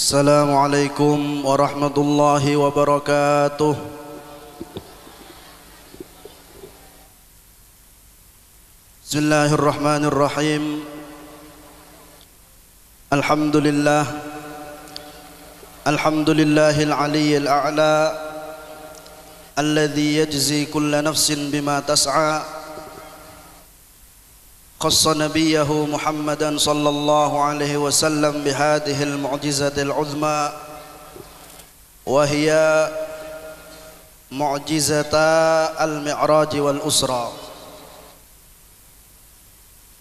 Assalamualaikum warahmatullahi wabarakatuh. Bismillahirrahmanirrahim. Alhamdulillah. Alhamdulillahil aliyyil a'la alladhi yajzi kulla nafsin bima tas'a. خص نبيه محمدا صلى الله عليه وسلم بهذه المعجزة العظمى وهي معجزة المعراج والأسرى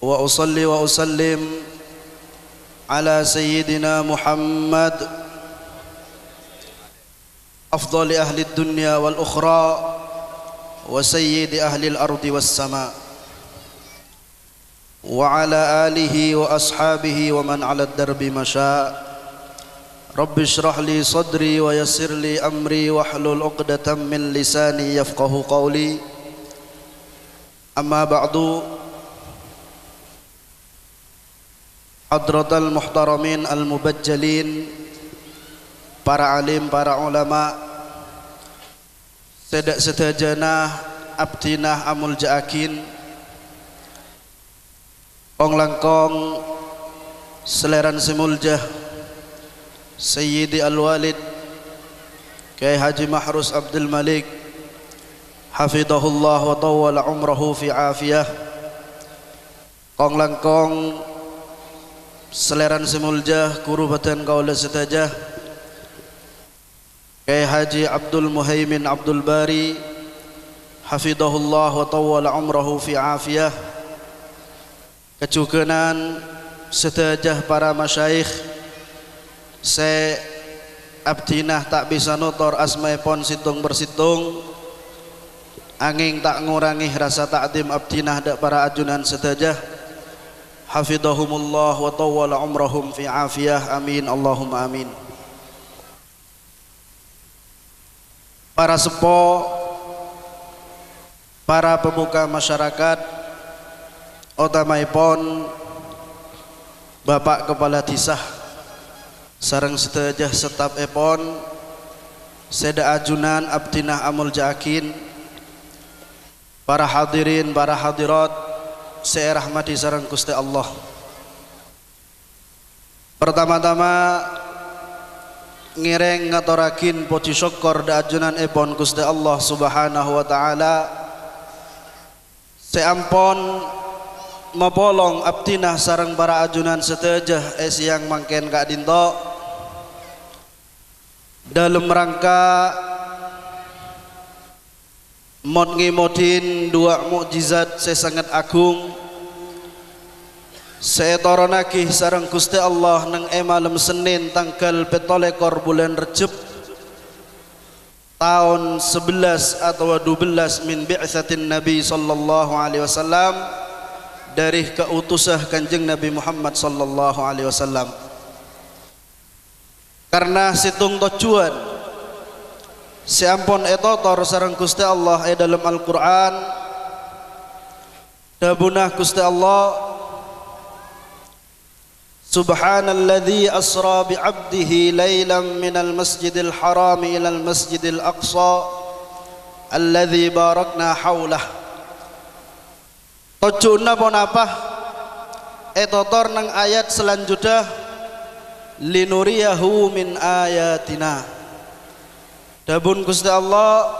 وأصلي وأسلم على سيدنا محمد أفضل أهل الدنيا والأخرى وسيد أهل الأرض والسماء وعلى آله وأصحابه ومن على الدرب مشى رب اشرح لي صدري ويسر لي أمري واحلل عقدة من لساني يفقه قولي أما بعد حضرة المحترمين المبجلين para alim, para ulama, sedak sedajana abdinah amul jaakin Ong langkong seleran semuljah Sayyidi Al-Walid Kiai Haji Mahrus Abdul Malik hafidhahullah wa tawwala umrahu fi afiyah. Ong langkong seleran semuljah guru batan kaula setajah Kiai Haji Abdul Muhaimin Abdul Bari hafidhahullah wa tawwala umrahu fi afiyah. Kecukenan setajah para masyayikh se abdinah tak bisa nutor asmaipon situng bersitung angin tak ngurangi rasa ta'dim abdinah dak para ajunan setajah hafidhahumullah wa tawwala umrahum fi afiyah amin Allahumma amin. Para sepo, para pemuka masyarakat, utamaipun Bapak Kepala Disah sareng sedajah staf epon seda ajunan abdinah amul jaakin, para hadirin, para hadirat saya rahmati sareng Gusti Allah. Pertama-tama ngireng ngaturakin puji syukur da ajunan epon Gusti Allah Subhanahu wa taala. Seampun mapolong abdinah sareng para ajunan setajah siang mangken Kak Dinto dalam rangka modin dua mukjizat sesangat agung seetoronakih sareng Gusti Allah nang malam Senin tanggal 17 bulan Rejab tahun 11 atau 12 min bi'tsatin Nabi sallallahu alaihi wasallam dari keutusah Kanjeng Nabi Muhammad sallallahu alaihi wasallam. Karena situng tujuan seampun etotor sareng Gusti Allah dalam Al-Qur'an dabunah Gusti Allah Subhanalladzi asra bi 'abdihi lailan minal masjidil harami ilal masjidil aqsa alladzi barakna haulah. Tujuna pun apa? Etotor nang ayat selanjutnya linuriyahu min ayatina. Dabun Gusti Allah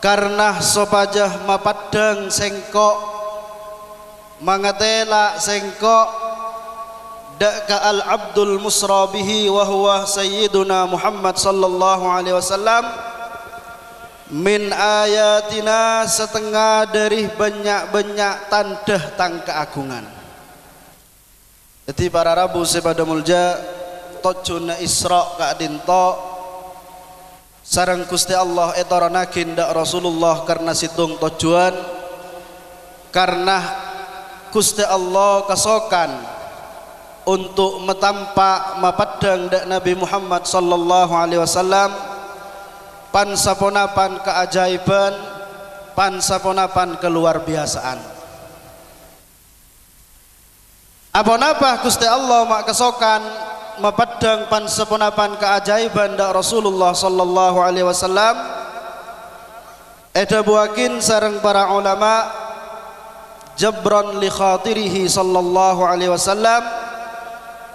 karena sopajah mapadang sengkok mangatela sengkok daka al abdul musrabihi wa huwa sayyiduna Muhammad sallallahu alaihi wasallam min ayatina setengah dari banyak-banyak tanda tang keagungan. Jadi para rabu sepada mulja tojuna Isra Kak Dinto sareng Gusti Allah etoranakin dak Rasulullah karena situng tujuan karena Gusti Allah kesokan untuk metampak mapadang dak Nabi Muhammad sallallahu alaihi wasallam pan saponapan keajaiban, pan saponapan keluar biasaan. Apa napa Gusti Allah mak kesokan mapadang pansepunapan keajaiban dak Rasulullah sallallahu alaihi wasallam eda buakin sareng para ulama jabran li khatirihi sallallahu alaihi wasallam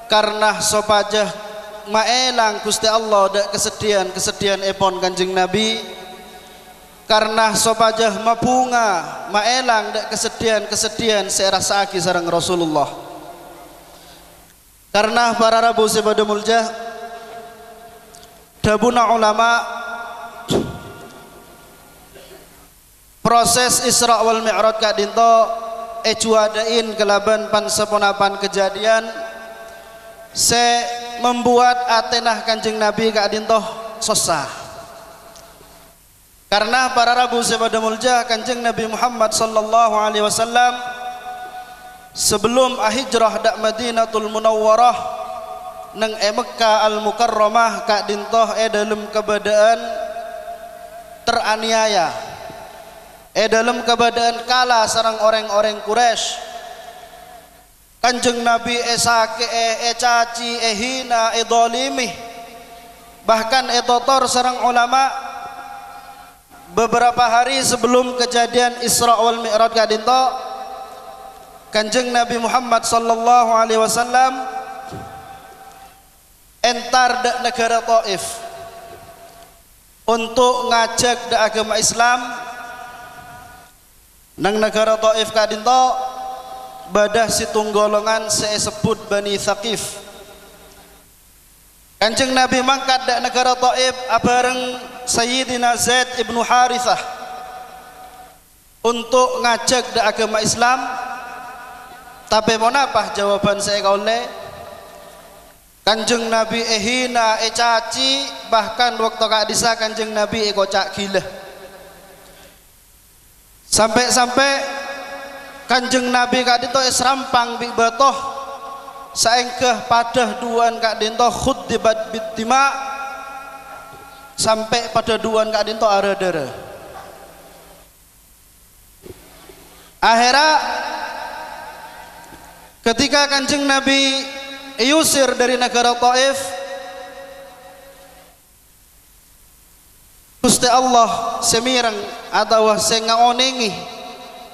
karena sopajah maelang Gusti Allah dak kesedihan epon Kanjeng Nabi karena sopajah mabunga maelang dak kesedihan serasaki sareng Rasulullah karena para rabu sebada mulja dabuna ulama proses Isra wal Mi'raj kak dinto ejuadain kelaban pansepunapan kejadian se membuat atenah Kanjeng Nabi kak dinto sosah karena para rabu sebada mulja Kanjeng Nabi Muhammad sallallahu alaihi wasallam sebelum hijrah dak Madinatul Munawwarah nang Mekkah Al Mukarramah kak dintoh dalam keadaan teraniaya dalam keadaan kalah sareng orang-orang Quraisy Kanjeng Nabi esake caci hina dolimi bahkan totor sareng ulama beberapa hari sebelum kejadian Isra wal Mi'raj kak dintoh Kanjeng Nabi Muhammad sallallahu alaihi wasallam entar dak negara Taif untuk ngajak dak agama Islam nang negara Taif kadinto badah situng golongan sebut Bani Thaqif Kanjeng Nabi mangkat dak negara Taif abareng Sayyidina Zaid ibnu Harithah untuk ngajak dak agama Islam tapi monapah jawaban saya kaule Kanjeng Nabi hina caci bahkan waktu kak disa Kanjeng Nabi kocak gila sampai Kanjeng Nabi kak dito esrampang bi batoh saengkeh padah duan kak dinto khuddibat bitima sampai pada duan kak dinto aradara akhirnya ketika Kanjeng Nabi diusir dari negara Taif Gusti Allah semirang atau sengaonengi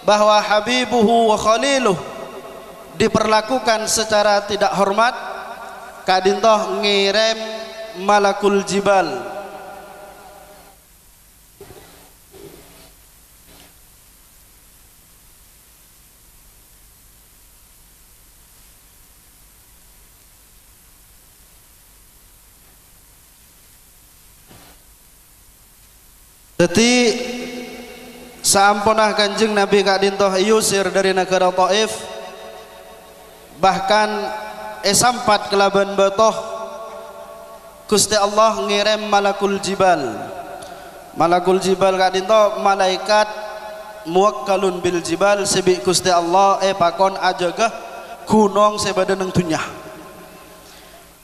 bahwa habibuhu wa khaliluh diperlakukan secara tidak hormat kadintoh ngirim malakul jibal jadi saampunah Kanjeng Nabi kak dintoh yusir dari negara Taif bahkan sampat kelaban batoh Gusti Allah ngirim malakul jibal kak dintoh malaikat muwakkalun bil jibal sebi Gusti Allah pakon ajagah gunung sebadan nang dunya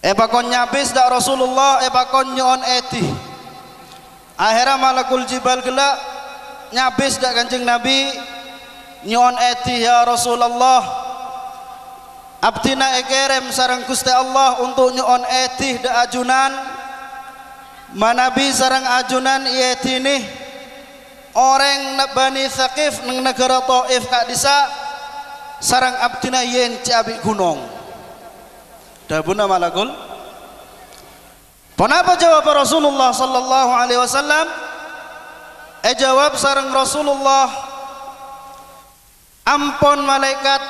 pakon nyabis dak Rasulullah pakon nyon eti akhirnya malakul jibal gelak nyabis dak Kanjeng Nabi nyon eti ya Rasulullah abdina ekerem sareng Gusti Allah untuk nyon eti dak ajunan manabi sareng ajunan ieti nih orang Bani Thaqif nang negara Taif kak disa sareng abdina yen ciabik gunung dabuna malakul kenapa jawab Rasulullah sallallahu alaihi wasallam jawab sareng Rasulullah ampun malaikat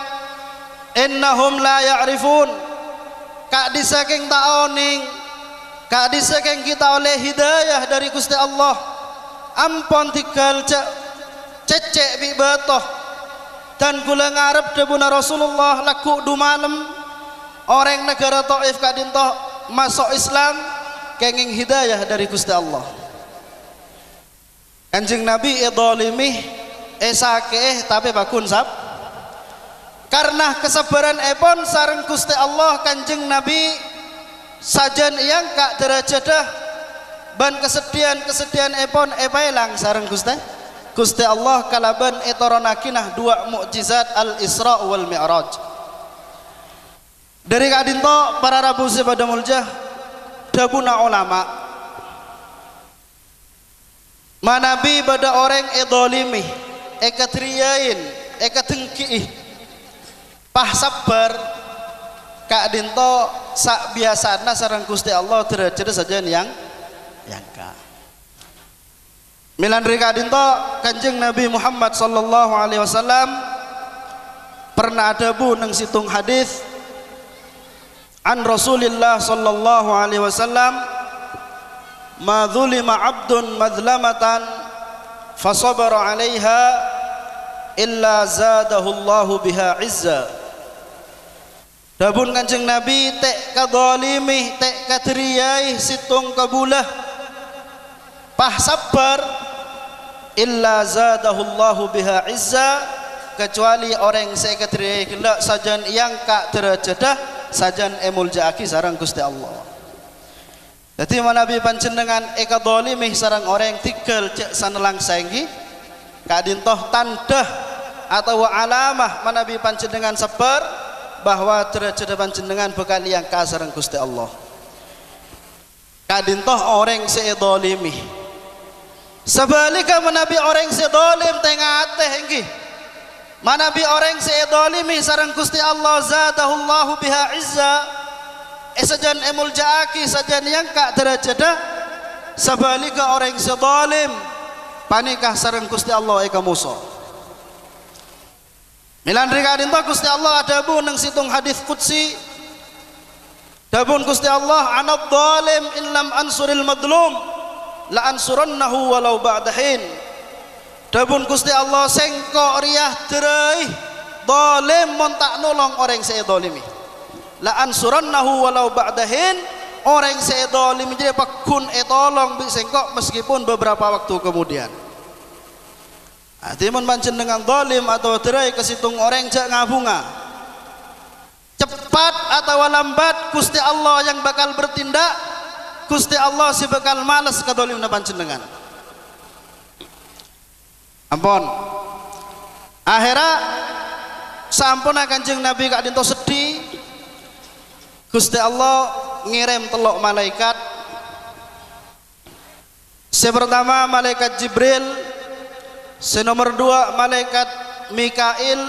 innahum la ya'rifun kak disaking taoning kak disaking kita oleh hidayah dari Gusti Allah ampun tinggal cecek bi batoh dan kula ngarep debuna Rasulullah laku du malam orang negara Taif kak dintoh masuk Islam kenging hidayah dari Gusti Allah Kanjeng Nabi idolimi esake tapi bakun sab karena kesabaran epon sareng Gusti Allah Kanjeng Nabi sajan yang kak derajadah ban kesedihan epon epailang sareng Gusti Allah kalaban etoronakinah dua mukjizat al Isra wal Mi'raj Dari kadinto para rabu pada muljah dabuna ulama manabi pada orang edolimi ekatriyain ekatengki pah sabar kadinto sak biasana sareng Gusti Allah derajat saja yang ka milan kadinto Kanjeng Nabi Muhammad sallallahu alaihi wasallam pernah ada bu nang situng hadis an Rasulillah sallallahu alaihi wasallam ma dzulima 'abdun madlamatan fasabara 'alaiha illa zadahu Allahu biha 'izza. Dabun Kanjeng Nabi tek kadzalimi tek kadriyai situng kabulah pah sabar illa zadahu Allahu biha 'izza, kecuali orang saya kadriyai kelak sajan yang ka derajadah sajan emuljaaki sarang Gusti Allah. Jadi manabi panjenengan eka dolimi sarang orang tigel cek sanelang saenggi kadintoh tandah atau alamah manabi panjenengan sabar bahwa derajat panjenengan bekal yang ka sarang Gusti Allah. Kadintoh orang seedolimi sebaliknya manabi orang sedolim tengah teh enggi manabi orang seedolimi sarang Gusti Allah zadahullahu biha 'izza sajan emul jaaki sajan yang ka derajadah sebaliknya orang sedolim panikah sarang Gusti Allah eka musa milan rikadinto Gusti Allah adabu nang situng hadis qudsi dabun Gusti Allah anad dhalim illam ansuril madlum la ansurannahu walau ba'dahin. Dabun Gusti Allah sengkok riah derai dolim mon tak nolong orang seedolimi la ansurannahu walau ba'dahin, orang seedolimi jadi pakun etolong bi sengkok meskipun beberapa waktu kemudian. Timun panjenengan dolim atau derai kesitung orang jak ngabunga cepat atau lambat Gusti Allah yang bakal bertindak, Gusti Allah si bakal males kadolimna panjenengan. Ampun akhirnya sampun Kanjeng Nabi kadinto sedih Gusti Allah ngirim telok malaikat. Pertama malaikat Jibril, nomor 2 malaikat Mikail,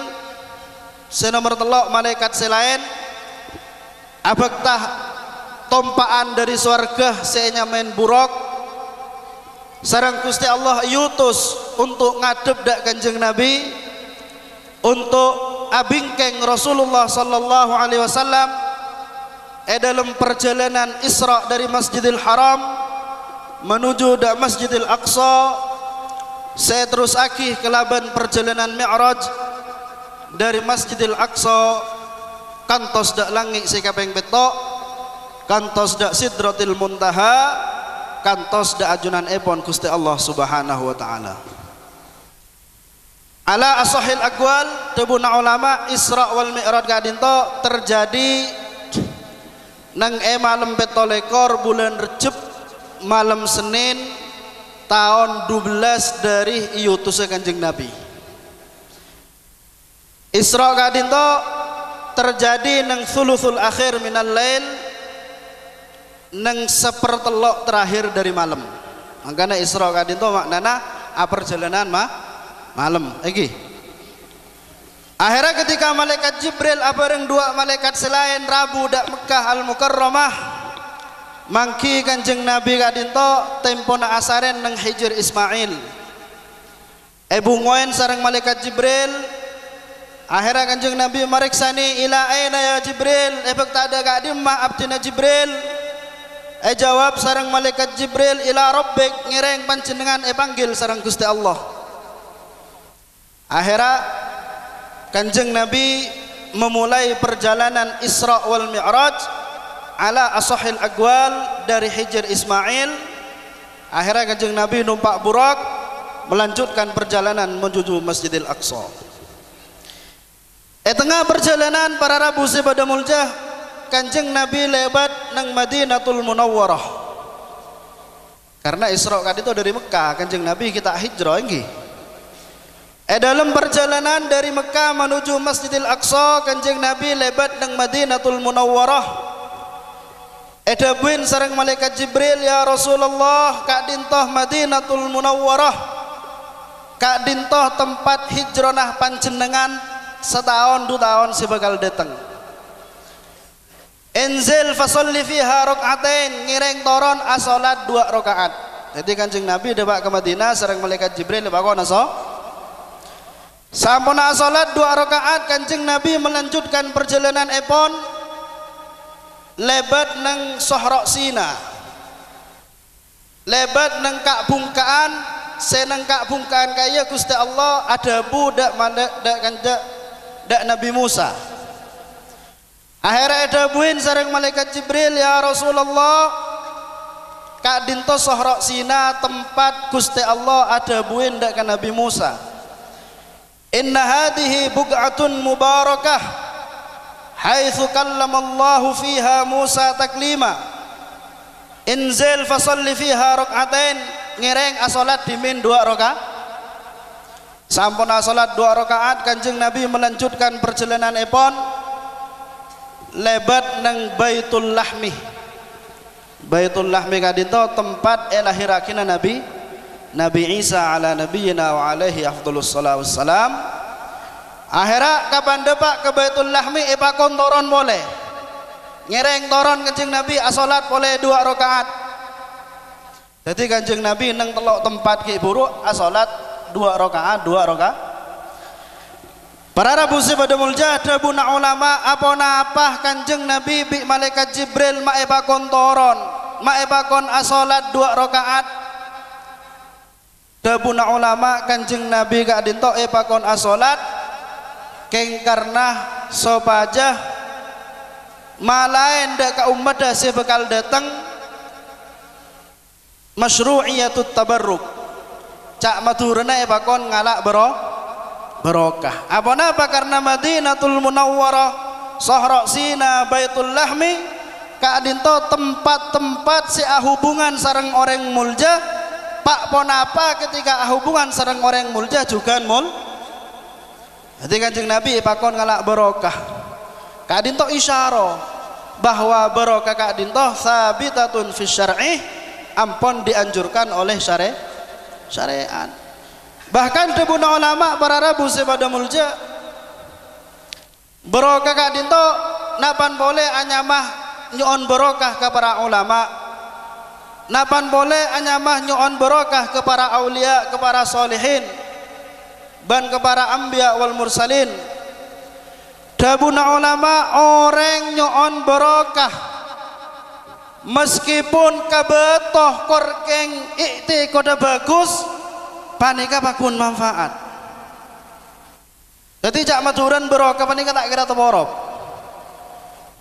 nomor 3 malaikat selain abaktah tompaan dari surga senyamen buruk sarang Gusti Allah yutus untuk ngadep dak Kanjeng Nabi untuk abingkeng Rasulullah sallallahu alaihi wasallam dalam perjalanan Isra dari Masjidil Haram menuju dak Masjidil Aqsa. Saya terus akih kelaban perjalanan Mi'raj dari Masjidil Aqsa kantos dak langit sekapeng betok kantos dak Sidratil Muntaha kantos da ajunan epon Gusti Allah Subhanahu wa taala. Ala asahil aqwal tebuna ulama Isra wal Mi'raj kadinto terjadi nang malam 17 bulan Recep malam Senin tahun 12 dari iutusnya Kanjeng Nabi. Isra kadinto terjadi nang thuluthul akhir minal lail neng sepertelok terakhir dari malam. Makanya Isra kadinto maknana perjalanan malam iki. Akhirnya ketika malaikat Jibril bareng 2 malaikat selain Rabu dak Mekah Al Mukarramah mangki Kanjeng Nabi kadinto tempona asaren neng Hijr Ismail. Bungoen sareng malaikat Jibril. Akhirnya Kanjeng Nabi mariksani ila aina ya Jibril ebek tak ada kadim ma abdina Jibril. Jawab sarang malaikat Jibril ila rabbik ngireng panjenengan panggil sarang Gusti Allah. Akhirnya Kanjeng Nabi memulai perjalanan Isra wal Mi'raj ala asahil aqwal dari Hijr Ismail. Akhirnya Kanjeng Nabi numpak burak melanjutkan perjalanan menuju Masjidil Aqsa. Tengah perjalanan para rabu pada muljah Kanjeng Nabi lebat nang Madinatul Munawwarah. Karena Isra kan itu dari Mekah, Kanjeng Nabi kita hijrah nggih. Dalam perjalanan dari Mekah menuju Masjidil Aqsa, Kanjeng Nabi lebat nang Madinatul Munawwarah. Edabuin sareng malaikat Jibril, ya Rasulullah, kak dintoh Madinatul Munawwarah, kak dintoh tempat hijronah panjenengan setahun 2 tahun si bakal datang. Enzil fasolli fiha rakaatain, ngireng toron asolat 2 rakaat. Jadi Kanjeng Nabi debak ke Madinah sareng malaikat Jibril bakon aso. Sampun salat 2 rakaat, Kanjeng Nabi melanjutkan perjalanan epon lebat nang Sohrok Sina, lebat nang kak bungkaan, seneng kak bungkaan kaya Gusti Allah ada budak mandak dak kanjak dak Nabi Musa. Akhirnya ada buin sareng malaikat Jibril, ya Rasulullah, kak dinto Sohrok Sina tempat Gusti Allah ada buin dak kan Nabi Musa. Inna hadhihi buq'atun mubarakah haitsu kallamallahu fiha Musa taklima. Inzil fasalli fiha rakaatain, ngireng asolat dimin 2 rakaat. Sampun asolat 2 rakaat, Kanjeng Nabi melanjutkan perjalanan epon lebat nang Baitul Lahmi. Baitul Lahmi kadito tempat elahirakina Nabi Isa ala nabiyina wa alaihi afdhalus salatu wassalam. Akhirnya kapan depak ke Baitul Lahmi ipakon toron boleh. Ngereng toron Kanjeng Nabi asolat boleh 2 rakaat. Jadi Kanjeng Nabi nang telok tempat ki buruk asolat 2 rakaat. Para rabu pada muljah dabuna ulama apa Kanjeng Nabi bi malaikat Jibril maepakon toron, maepakon asolat 2 rakaat. Dabuna ulama Kanjeng Nabi kak dinto epakon asolat keng karena sopaja malain dak ka umat dah si bakal datang masyru'iyatut tabarruk, cak maturna epakon ngalak barokah. Apa karena Madinatul Munawwarah, Sohrok Sina, Baitul Lahmi kak dinto tempat-tempat si hubungan sareng orang mulja. Pak ponapa ketika hubungan sareng orang mulja juga Jadi Kanjeng Nabi pakon ngalak barokah. Kak dinto isyara bahwa barokah kak dinto sabitatun fi syar'i, ampun dianjurkan oleh syariat. Bahkan debuna ulama para rabu pada mulja barokah kak dinto napan boleh anyamah nyon barokah ke para ulama. Napan boleh anyamah nyoon barokah ke para aulia, ke para solihin, ban ke para anbiya wal mursalin. Dabuna ulama orang nyoon barokah meskipun kabetoh korkeng ikti koda bagus panika pakun manfaat. Jadi jak maturan barokah panika tak kira teborok.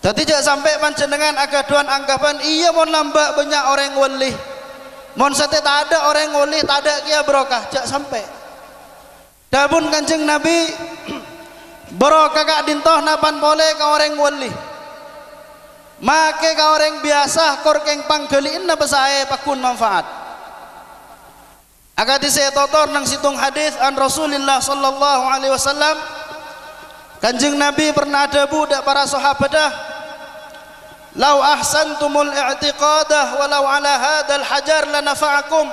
Jadi jangan sampai panjenengan agaduan anggapan iya mon lambak banyak orang wali, mon sate tak ada orang wali, tak ada kia barokah, jangan sampai. Dabun Kanjeng Nabi barokah kak dintoh napan boleh ka orang wali, make ka orang biasa korkeng panggeliin na besae pakun manfaat. Agati saya totor nang situng hadis an Rasulillah sallallahu alaihi wasallam. Kanjeng Nabi pernah ada budak para sahabat dah. Lau ahsantumul i'tiqadah walau ala hadal hajar lanafa'akum.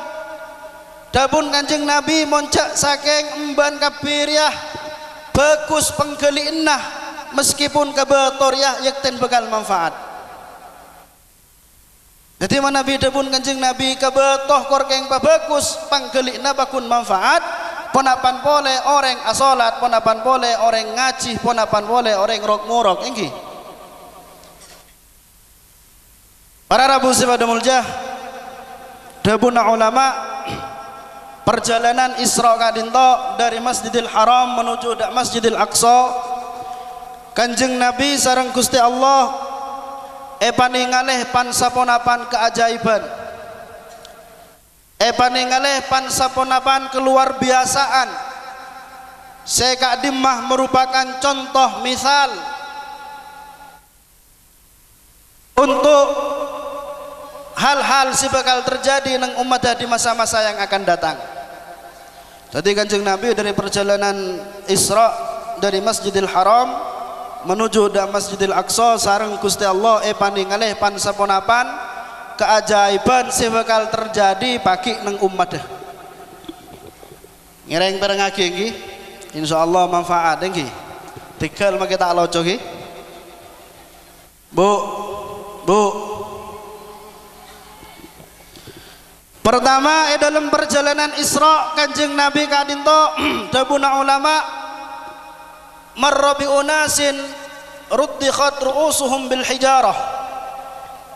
Dabun Kanjeng Nabi moncak saking emban kabiriah bagus penggelinnah meskipun kabetoriah yakten bekal manfaat. Jadi mana Nabi dabun Kanjeng Nabi kabetoh korkeng bagus penggelinnah bakun manfaat. Ponapan boleh orang asolat, ponapan boleh orang ngaji, ponapan boleh orang rok-murok engki. Para rabu pada muljah dabuna ulama perjalanan Isra kadinto dari Masjidil Haram menuju Masjidil Aqsa, Kanjeng Nabi sareng Gusti Allah paningalih pan saponapan keajaiban, paningalih pan saponapan keluar biasaan. Seka dimah merupakan contoh misal untuk hal-hal si bakal terjadi nang umat di masa-masa yang akan datang. Tadi Kanjeng Nabi dari perjalanan Isra dari Masjidil Haram menuju ke Masjidil Aqsa sareng Gusti Allah paningalih pan saponapan keajaiban sing bakal terjadi pagi nang umat. Ngereng perengake nggih. Insyaallah manfaat nggih. Tinggal mah kita lojo nggih. Bu. Pertama dalam perjalanan Isra Kanjeng Nabi kadinto dabuna ulama marra bi unasin ruddikhat ru'usuhum bil hijarah.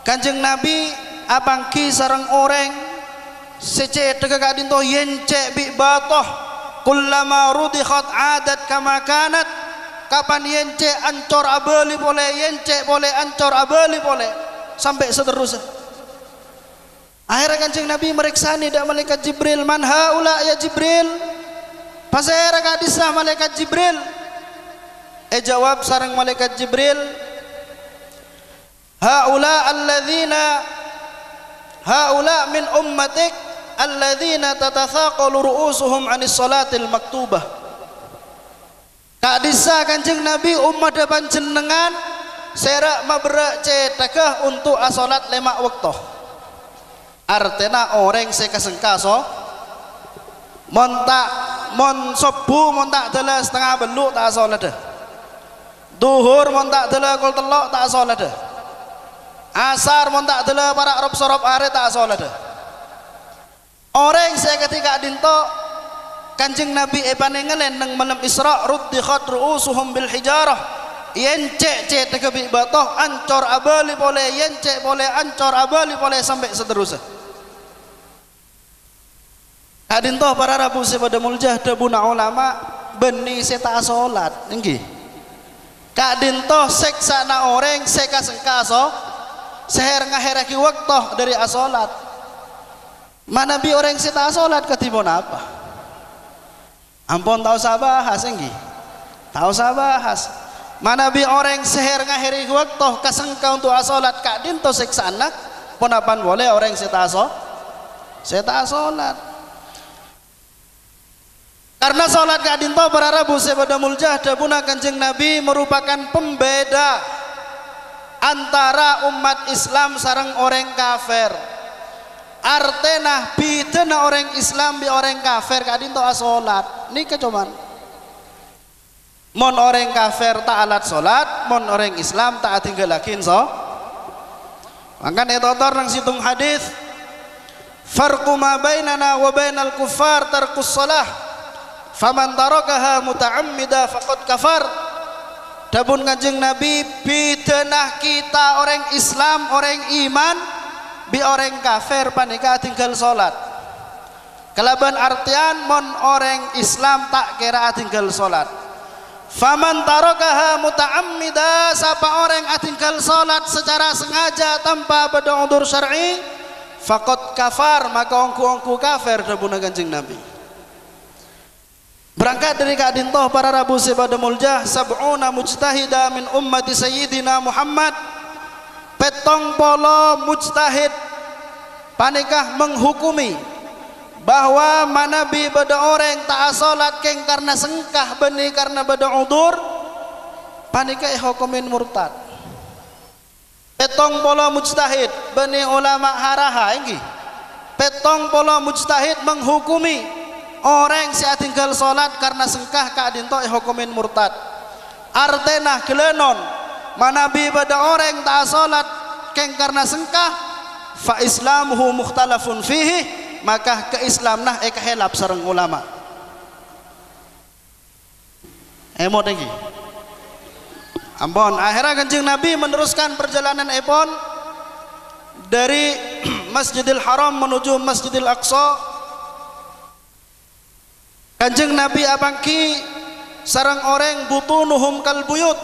Kanjeng Nabi apangki sareng orang sece tega kadinto yence bi batoh kullama rudikhat adat kama kanat. Kapan yence ancor abeli boleh, yence boleh, ancor abeli boleh, sampai seterusnya. Akhirnya Kanjeng Nabi meriksani dak malaikat Jibril, man haula ya Jibril, pasera kadisah malaikat Jibril. Jawab sareng malaikat Jibril, haula min ummatik alladzina tatathaqalu ru'usuhum 'anis salatil maktubah. Kadisah Kanjeng Nabi umat depan jenengan serak mabrak cetakah untuk asolat lemak waktu. Artinya orang sekasengka so mon sobu mon tak dela setengah beluk tak asolat dah. Duhur mon tak dela kul telok tak asolat dah. Asar mon tak dela para rob sorop are tak asolat dah. Orang saya ketika dinto Kanjeng Nabi panengalen nang malam Isra ruddikhat ru'usuhum bil hijarah. Yencek teka bi batoh ancor abali boleh, yencek boleh, ancor abali boleh sampai seterusnya. Kadinto para rabu sepada muljah dabuna ulama beni seta salat nggih. Kadinto seksa na orang seka sengkaso seher ngaheraki waktu dari asolat. Mana bi orang seta salat ketibon apa? Ampun tahu sabahas nggih. Tahu sabahas. Mana bi orang seher ngaheraki waktu kasengka untuk asolat kadinto seksa na ponapan boleh orang seta salat. Karena sholat kadinto para rabu sepada muljah dabuna Kanjeng Nabi merupakan pembeda antara umat Islam sareng orang kafir. Artena bidana orang Islam bi orang kafir kadinto asolat. Ini kecuman. Mon orang kafir tak alat sholat, mon orang Islam tak tinggalakin so. Maka etotor nang situng hadis. Farqu ma bainana wa bainal kuffar tarkus shalah. Faman tarakaha muta'ammida faqad kafar. Dabun Kanjeng Nabi bidenah kita orang Islam, orang iman bi orang kafir panika tinggal salat. Kalaban artian mon orang Islam tak kira tinggal salat. Faman tarakaha muta'ammida, siapa orang tinggal salat secara sengaja tanpa berudhur syar'i faqad kafar, maka ongku kafir dabun Kanjeng Nabi. Berangkat dari kadintoh para rabu sepada muljah sab'una mujtahida min ummati sayyidina Muhammad. Petong polo mujtahid panikah menghukumi bahwa manabi beda orang tak salat keng karena sengkah beni karena beda udur panikah hukumin murtad. Petong polo mujtahid beni ulama haraha ini. Petong polo mujtahid menghukumi orang si tinggal salat karena sengkah kadinto hukumin murtad. Artena gelenon manabi pada orang tak salat keng karena sengkah fa islamuhu mukhtalafun fihi, maka keislam nah kahelap sareng ulama. Emo lagi. Ampun, akhirnya Kanjeng Nabi meneruskan perjalanan epon dari Masjidil Haram menuju Masjidil Aqsa. Kanjeng Nabi apangki sareng orang butunuhum kal buyut.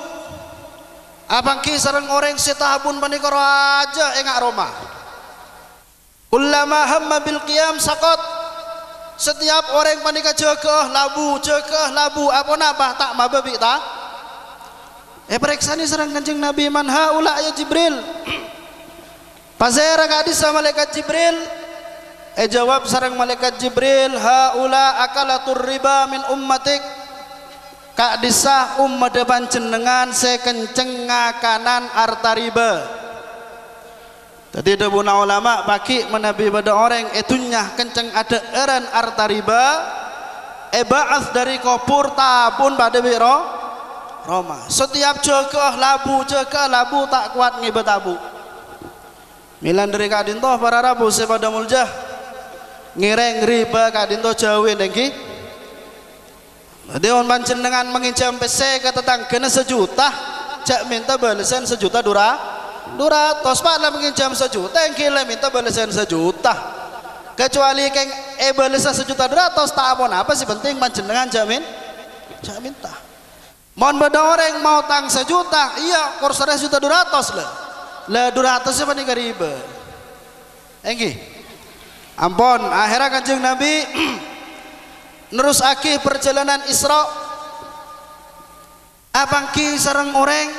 Apangki sareng orang setahun panika raja engak Roma. Kullama hamma bil qiyam saqat. Setiap orang panika jegeh labu apa napa tak mababi ta. Periksani sareng Kanjeng Nabi man haula ya Jibril. Pasera kadis sama malaikat Jibril. jawab sareng malaikat Jibril, haula akalatur riba min ummatik. Kak disah umat panjenengan sekenceng ngakanan harta riba. Tadi ada buna ulama bagi menabi pada orang etunya kenceng ada eran harta riba. Ba'ath dari kopur tabun pada biro Roma. Setiap jaga labu tak kuat ngibet tabu. Milan dari kadintoh para rabu sepada muljah ngireng riba kadintoh jauhin lagi. Dewan panjenengan menginjam PC ke tetangganya 1 juta, jak minta balasan 1 juta duratos pak lah menginjam 1 juta yang gila minta balasan 1 juta. Kecuali keng balasan 1 juta duratos tak apa sih penting panjenengan jamin minta. Mohon beda orang mau tang 1 juta, iya kursornya 1 juta duratos lah 200 apa nih riba. Enggi ampun akhirnya kanjeng Nabi nerus aki perjalanan Isra abangki sareng orang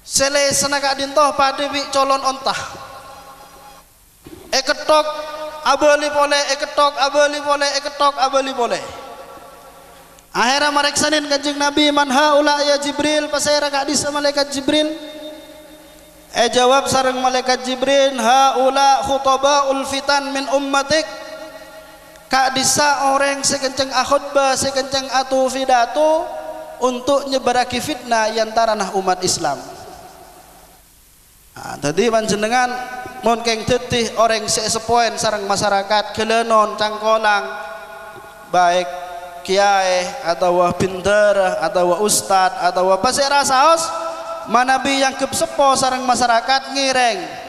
sele senaka dintoh pada bi colon ontah ketok abali boleh akhirnya mareksanin kanjeng Nabi man haula ya Jibril pasera kak dis malaikat Jibril jawab sareng malaikat Jibril haula khutabaul fitan min ummatik. Kak disa orang sekenceng akhutbah sekenceng atu pidato untuk nyebaraki fitnah yang tanah umat Islam. Tadi panjenengan mon keng tetih orang sesepoen sareng masyarakat kelenon cangkolang baik kiai atau pinter atau ustad atau pasera saos manabi yang kesepo sareng masyarakat ngireng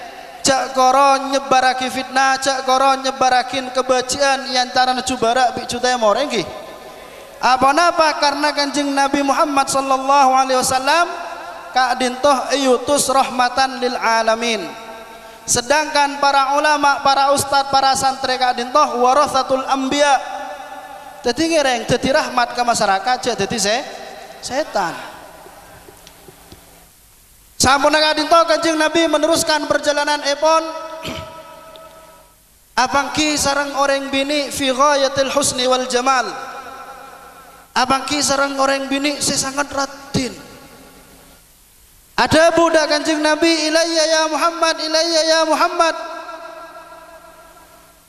cak koron nyebaraki fitnah, cak koron nyebarakin kebajikan yang tarana cubara bi cutai morengki. Apa napa? Karena kanjeng Nabi Muhammad sallallahu alaihi wasallam kak dintoh yutus rahmatan lil alamin. Sedangkan para ulama, para ustad, para santri kak dintoh warathatul anbiya. Dadi ngereng, dadi rahmat ke masyarakat, dadi setan. Sampun kadinto kanjeng Nabi meneruskan perjalanan epon abangki sareng orang bini fi ghayatil husni wal jamal. Abangki sareng orang bini sesangat ratin. Ada budak kanjeng Nabi ilayya ya Muhammad.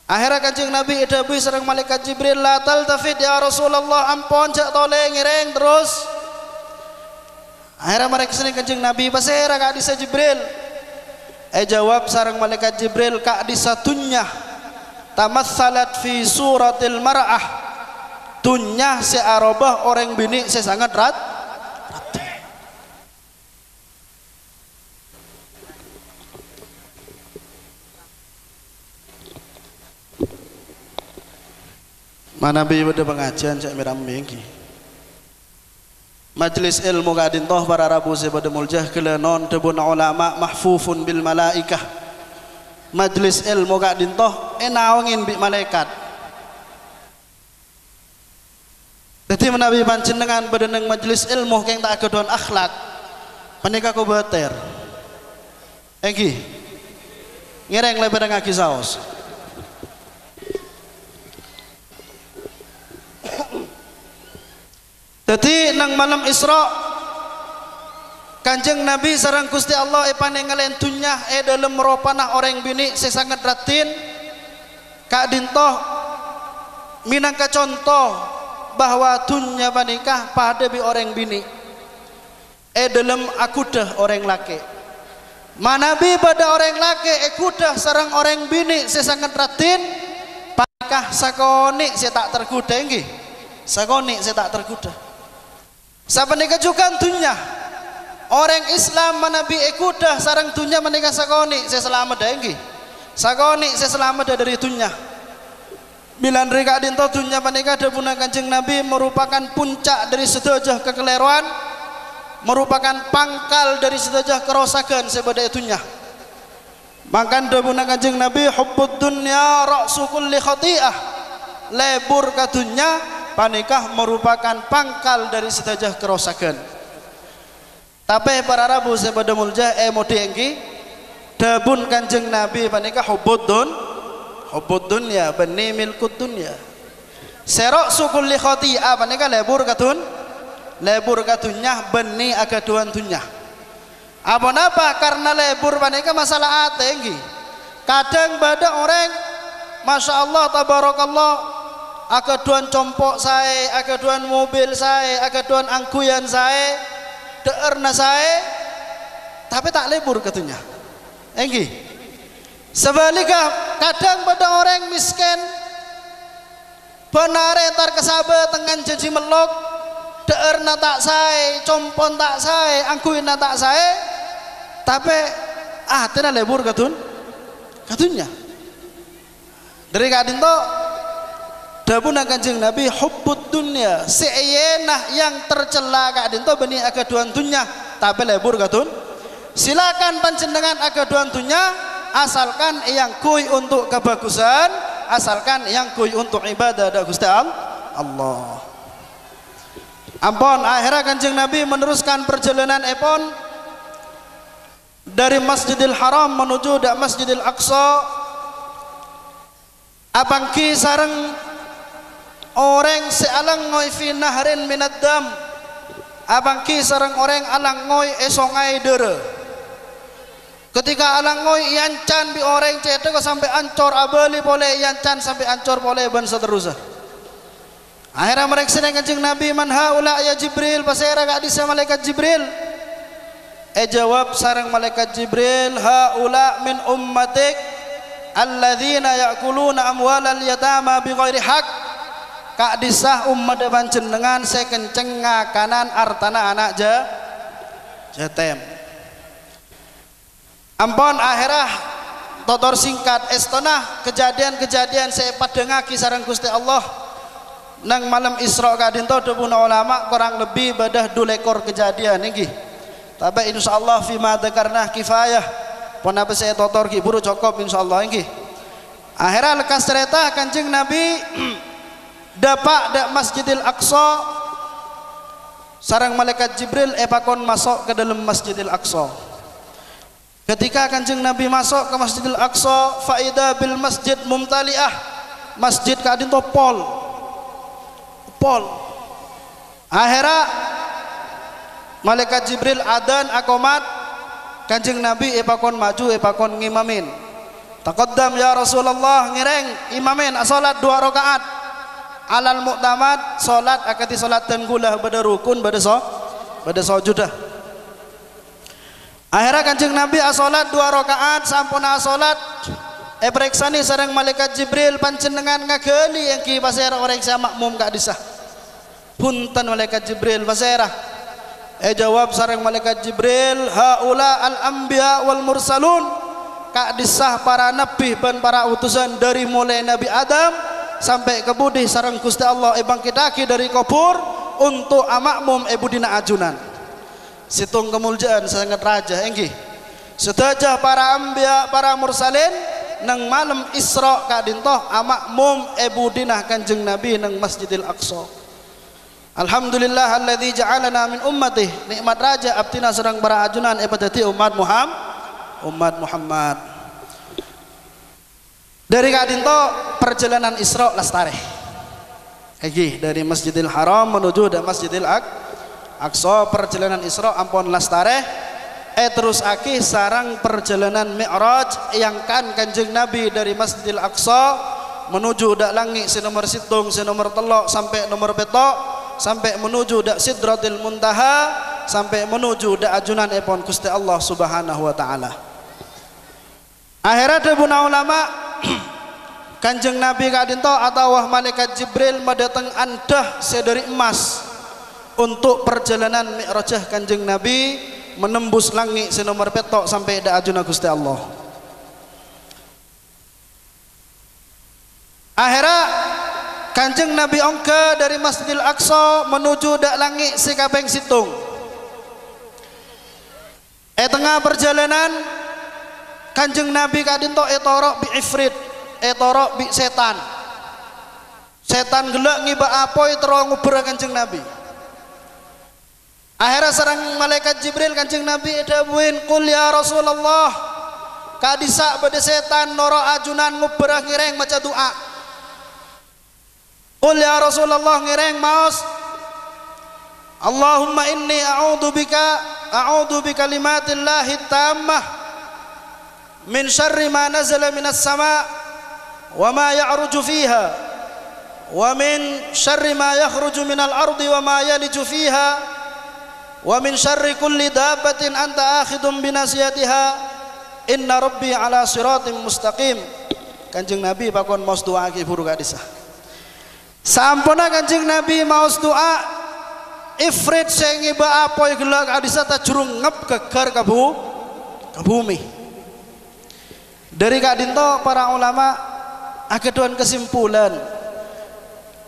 Akhirnya kanjeng Nabi ada bui sareng malaikat Jibril la taltafid ya Rasulullah ampun jak toleh ngireng terus. Akhirnya mereka sini kanjeng Nabi pasera kak disa Jibril jawab sareng malaikat Jibril kak disa tunyah tamatsalat fi suratil mar'ah tunyah searobah orang bini sesangat rati mana bi pada pengajian cak miramengki Majlis ilmu kadintoh para rabu sepada muljah kelenon tebun ulama mahfufun bil malaikah. Majlis ilmu kadintoh enawangin bi malaikat. Jadi menabi panjenengan bedeneng majlis ilmu keng tak kedon akhlak. Panika ko beter. Engki. Ngereng lebar ngaki saos. Jadi nang malam Isra kanjeng Nabi sareng Gusti Allah panengalen tunyah dalam meropanah orang bini sesangat ratin kak dintoh minangka contoh bahwa tunya panikah pada bi orang bini dalam akudah orang laki manabi pada orang laki kudah sareng orang bini sesangat ratin panikah sakoni saya tak tergoda nggih sakoni saya tak tergoda. Saben kejukan dunya orang Islam manabi ekudah sarang dunya menikah sakoni saya selamat dah sakoni saya selamat dari dunya bilan rika dinto dunya menikah dapuna kanjeng Nabi merupakan puncak dari sedajah kekeliruan merupakan pangkal dari sedajah kerosakan sebada dunya makan dapuna kanjeng Nabi hubbud dunya ra'su kulli khati'ah lebur ka dunya panikah merupakan pangkal dari sedajah kerosakan. Tapi para rabu sepada muljah modi engki dabun kanjeng Nabi panikah hubbud hubbud dunya bani milkud dunya. Serok sukul li khati'ah panika lebur katun lebur katunya bani agaduan dunya. Apa napa karena lebur panika masalah ate nggih. Kadang bada orang Masya Allah tabarakallah agaduan compok saya, agaduan mobil saya, agaduan angkuyan saya, deerna saya, tapi tak lebur katunya. Nggih. Sebaliknya kadang bada orang miskin benare tar kesabe tengan janji melok deerna tak sae compon tak sae angkuina tak sae tapi tina lebur katunya dari kadin to dabuna Kanjeng Nabi hubbud dunya seyenah yang tercela kadin to beni agaduan dunya tapi lebur katun silakan panjenengan agaduan dunya asalkan yang kuy untuk kebagusan, asalkan yang kuy untuk ibadah da Gusti Allah. Ampun akhirnya Kanjeng Nabi meneruskan perjalanan epon dari Masjidil Haram menuju da Masjidil Aqsa. Apangki sareng orang sealang ngoy fi nahrin minad dam. Apangki sareng orang alang ngoy esongai dere. Ketika alang ngoy yancan bi orang cete ko sampai ancor abali boleh yancan sampai ancor boleh ban seterusnya. Akhirnya mereka dengan Kanjeng Nabi man haula ya Jibril pasera gak bisa malaikat Jibril. Jawab sareng malaikat Jibril haula min ummatik alladzina ya'kuluna amwalal yatama bighairi haq. Kak disah umat panjenengan sekenceng ngakanan artana anak jatem. Ampun akhirah totor singkat estonah kejadian-kejadian saya padengaki sareng Gusti Allah nang malam Isra kadinto debuna ulama kurang lebih badah 2 ekor kejadian nggih. Tapi insyaallah fi ma dzakarna kifayah. Pun apa saya totor ki buru cukup insyaallah nggih. Akhirnya lekas cerita Kanjeng Nabi dapak dak Masjidil Aqsa sareng malaikat Jibril epakon masuk ke dalam Masjidil Aqsa. Ketika Kanjeng Nabi masuk ke Masjidil Aqsa, faida bil masjid mumtaliah. Masjid kadin to pol. Akhirnya malaikat Jibril adan akomat Kanjeng Nabi epakon maju epakon ngimamin. Taqaddam ya Rasulullah ngireng imamin salat 2 rakaat. Alal mu'tamad salat akati salat dan gulah bada rukun bada sujudah. Akhirnya Kanjeng Nabi asolat 2 rakaat sampuna asolat preksani sareng malaikat Jibril panjenengan ngageli yang ki pasera orang saya makmum kak disah punten malaikat Jibril pasera jawab sareng malaikat Jibril haula al anbiya wal mursalun kak disah para nabi dan para utusan dari mulai Nabi Adam sampai ke budi sareng Gusti Allah bangkitaki dari kubur untuk amakmum budina ajunan. Situng kemuliaan sangat raja enggih. Sedajah para anbiya para mursalin nang malam Isra kadintoh amakmum budinah Kanjeng Nabi nang Masjidil Aqsa. Alhamdulillah alladzi ja'alana min ummatih. Nikmat raja abtina sareng para ajunan dadi umat Muhammad. Dari kadintoh perjalanan Isra lastareh. Enggih dari Masjidil Haram menuju da Masjidil Aqsa perjalanan Isra ampun lastareh terus aki sarang perjalanan Mi'raj yang kan Kanjeng Nabi dari Masjidil Aqsa menuju dak langit sinomor situng sinomor telok sampai nomor petok sampai menuju dak Sidratil Muntaha sampai menuju dak ajunan epon Gusti Allah Subhanahu wa taala. Akhirnya debuna ulama Kanjeng Nabi kadinto atau malaikat Jibril mendatang andah sedari emas untuk perjalanan Mi'rajah Kanjeng Nabi menembus langit senomor petok sampai da ajuna Gusti Allah. Akhirnya Kanjeng Nabi ongke dari Masjidil Aqsa menuju dak langit sekapeng situng. Tengah perjalanan Kanjeng Nabi kadinto etorok bi ifrit, etorok bi setan. Setan gelak ngiba apoi terong nguber Kanjeng Nabi. Akhirnya sareng malaikat Jibril Kanjeng Nabi dawuhin qul ya Rasulullah kadisa bade setan noro ajunan nguberah ngireng maca doa. Qul ya Rasulullah ngireng maos Allahumma inni a'udzu bi kalimatillahi tammah min syarri ma nazala minas sama' wa ma ya'ruju fiha wa min syarri ma yakhruju minal ardi wa ma yaliju fiha wa min syarri kulli dabbatin anta akhidum binasiyatiha inna rabbi ala siratim mustaqim. Kanjeng Nabi pakon maos doa ki buru kadisa. Sampuna Kanjeng Nabi maos doa ifrit sing iba apoy gelak kadisa ta jurung ngep gegar ka bumi. Dari kadinto para ulama ageduan kesimpulan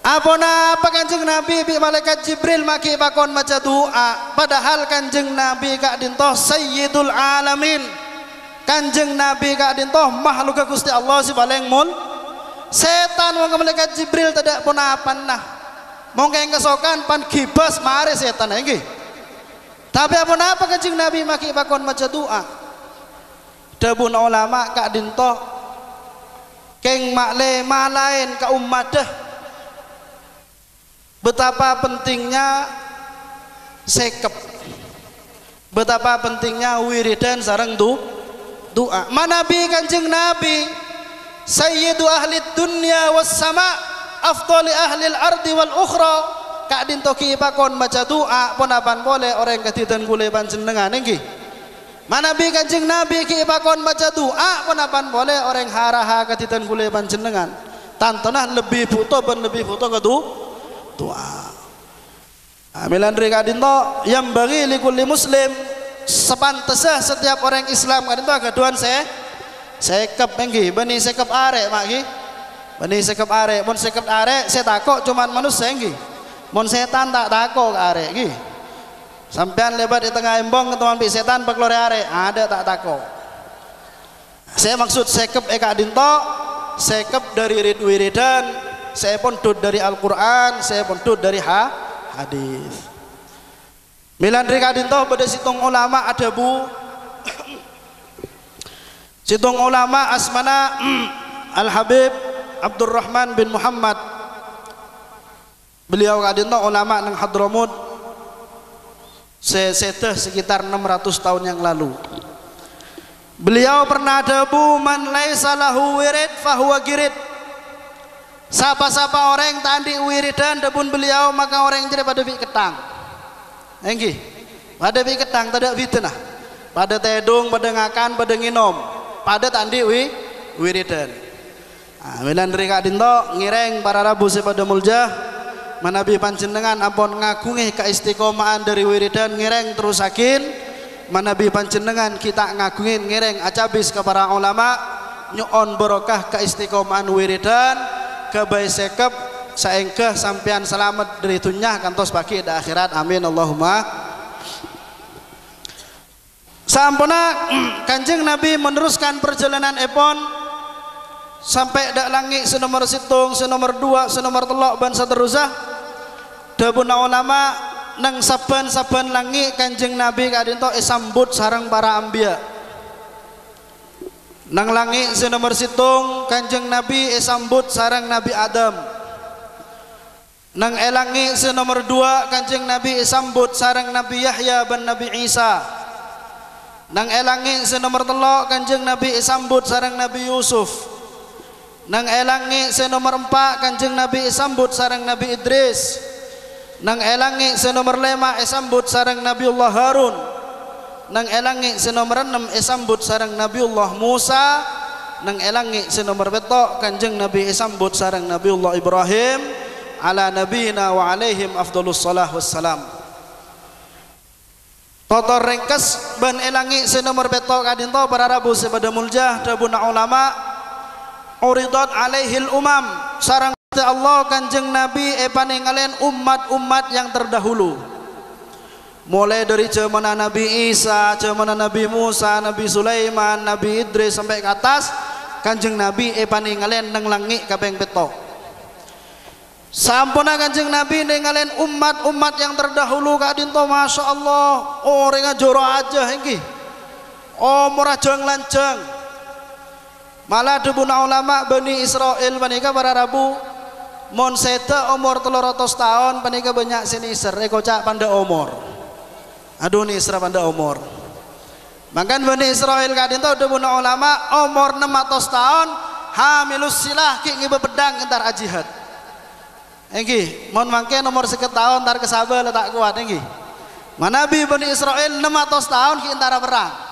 apa Kanjeng Nabi bi malaikat Jibril maki pakon maca doa padahal Kanjeng Nabi kadinto sayyidul alamin. Kanjeng Nabi kadinto makhluk Gusti Allah si paling mul setan wong malaikat Jibril tidak pun nah mungkin kesokan pan gibas mare setan nggih. Tapi apa Kanjeng Nabi maki pakon maca doa. Dabun ulama kadinto keng makle malain ka ummadah betapa pentingnya sekep, betapa pentingnya wiridan sareng doa. Manabi Kanjeng Nabi sayyidu ahli dunya was sama afdali ahli al-ardi wal ukhra kadin toki pakon maca doa ponapan boleh orang katitan kule panjenengan nggih. Manabi Kanjeng Nabi ki pakon maca doa ponapan boleh orang haraha katitan kule panjenengan tantonah lebih butuh ke doa. Amilan ri kadin to yang bagi likulli muslim sepantesnya setiap orang Islam kadin to agaduan sekep nggih bani sekep arek mak nggih bani sekep arek mun sekep arek saya takok cuman manusia nggih mun setan tak takok ke arek nggih sampean lebat di tengah embong ketemuan pi setan peklore arek ada tak takok saya maksud sekep kadinto sekep dari wiridan saya pun tut dari Al-Qur'an saya pun tut dari hadis milan ri kadinto bade situng ulama ada bu situng ulama asmana Al-Habib Abdurrahman bin Muhammad. Beliau kadinto ulama nang Hadramut seseteh sekitar 600 tahun yang lalu. Beliau pernah dabu man laisa lahu wirid fahuwa girid. Sapa-sapa orang tandi wiridan debun beliau maka orang jadi pada bi ketang. Nggih. Pada bi ketang tidak fitnah. Pada tedung, pada ngakan, pada nginom. Pada tandi wiridan. Milan rika dinto ngireng para rabu sepada muljah manabi panjenengan ampun ngagungi keistiqomahan dari wiridan ngireng terusakin manabi panjenengan kita ngagungin ngireng acabis ke para ulama nyuon barokah keistiqomahan wiridan kebaik sekep saengkeh sampean selamat dari dunya kantos bagi di akhirat amin Allahumma. Sampuna Kanjeng Nabi meneruskan perjalanan epon sampai dak langit senomor situng, senomor 2, senomor 3 ban seterusah. Dabuna ulama nang saban-saban langit Kanjeng Nabi kadinto sambut sareng para anbiya. Nang langit senomor situng Kanjeng Nabi sambut sareng Nabi Adam. Nang elangi senomor 2 Kanjeng Nabi sambut sareng Nabi Yahya ban Nabi Isa. Nang elangi senomor 3 Kanjeng Nabi sambut sareng Nabi Yusuf. Nang elangi senomor 4 Kanjeng Nabi sambut sareng Nabi Idris. Nang elangi senomor 5 sambut sareng Nabiullah Harun. Nang elangi senomor 6 sambut sareng Nabiullah Musa. Nang elangi senomor 7 Kanjeng Nabi sambut sareng Nabiullah Ibrahim ala nabiyina wa alaihim afdhalus salah wassalam. Totor ringkes ban elangi senomor 7 kadinto para rabu sepada muljah dabuna ulama uridat alaihil umam sarang Allah Kanjeng Nabi paningalen umat-umat yang terdahulu mulai dari zaman Nabi Isa, zaman Nabi Musa, Nabi Sulaiman, Nabi Idris sampai ke atas Kanjeng Nabi paningalen nang langit kaping 7. Sampuna Kanjeng Nabi ningalen umat-umat yang terdahulu kadinto Masya Allah orang joro aja nggih murajang lanjang Malah debuna ulama Bani Israel panika para rabu mon seta umur 300 tahun panika banyak siniser kocak panda umur. Aduh ni isra panda umur. Makan Bani Israel kadin tau debuna ulama umur 600 tahun hamilus silah ki ngibe pedang entar jihad. Engki mon mangke nomor 1 tahun tar kesabel tak kuat engki. Manabi Bani Israel 600 tahun ki antara perang.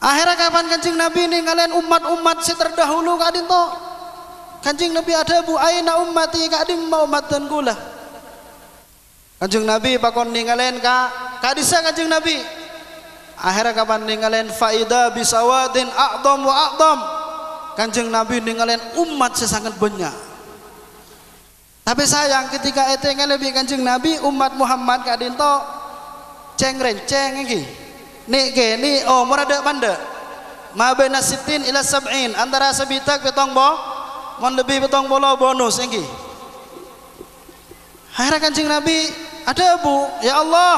Akhirnya kapan Kanjeng Nabi ninggalain umat-umat si terdahulu kadin to. Kanjeng Nabi ada bu aina ummati kadim mau umatan kula. Kanjeng Nabi pakon ninggalain kadisa Kanjeng Nabi. Akhirnya kapan ninggalain faida bisawadin a'dham wa a'dham. Kanjeng Nabi ninggalain umat sesangat banyak. Tapi sayang ketika itu lebih Kanjeng Nabi umat Muhammad kadin to ceng-renceng iki. Nik ke ni oh murada panda. Ma baina sittin ila sab'in antara sebitak petong mon lebih petong bolo bonus iki. Akhirnya Kanjeng Nabi ada bu ya Allah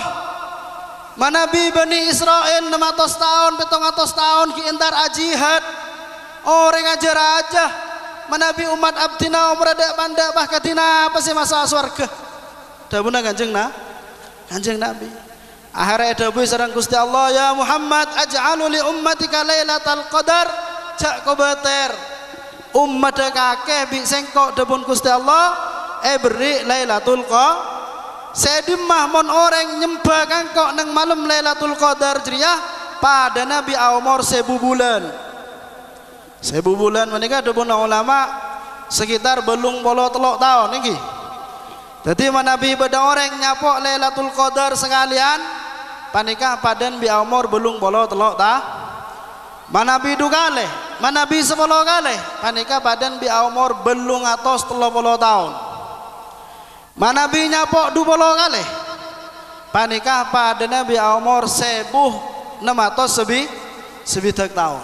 manabi Bani Israel 600 tahun 700 tahun ki entar jihad orang ajar aja manabi umat abdina umrada panda bah katina apa sih masa surga dabuna Kanjeng Nabi. Akhirnya dabu sareng Gusti Allah ya Muhammad aj'alu li ummatika lailatal qadar cak kobater umat kakek bi sengkok debun Gusti Allah beri lailatul qadar sedimah mon orang nyembah kangkok nang malam lailatul qadar jriyah pada Nabi umur 1000 bulan. 1000 bulan menika debun ulama sekitar belum bolo telok tahun niki. Jadi Nabi pada orang nyapok lailatul qadar sekalian panika padan bi umur belum bolo telok ta manabi dugale manabi 10 kali panika padan bi umur belum atos 30 tahun manabi nyapok 20 kali panika padan bi umur 1600 sebitak tahun.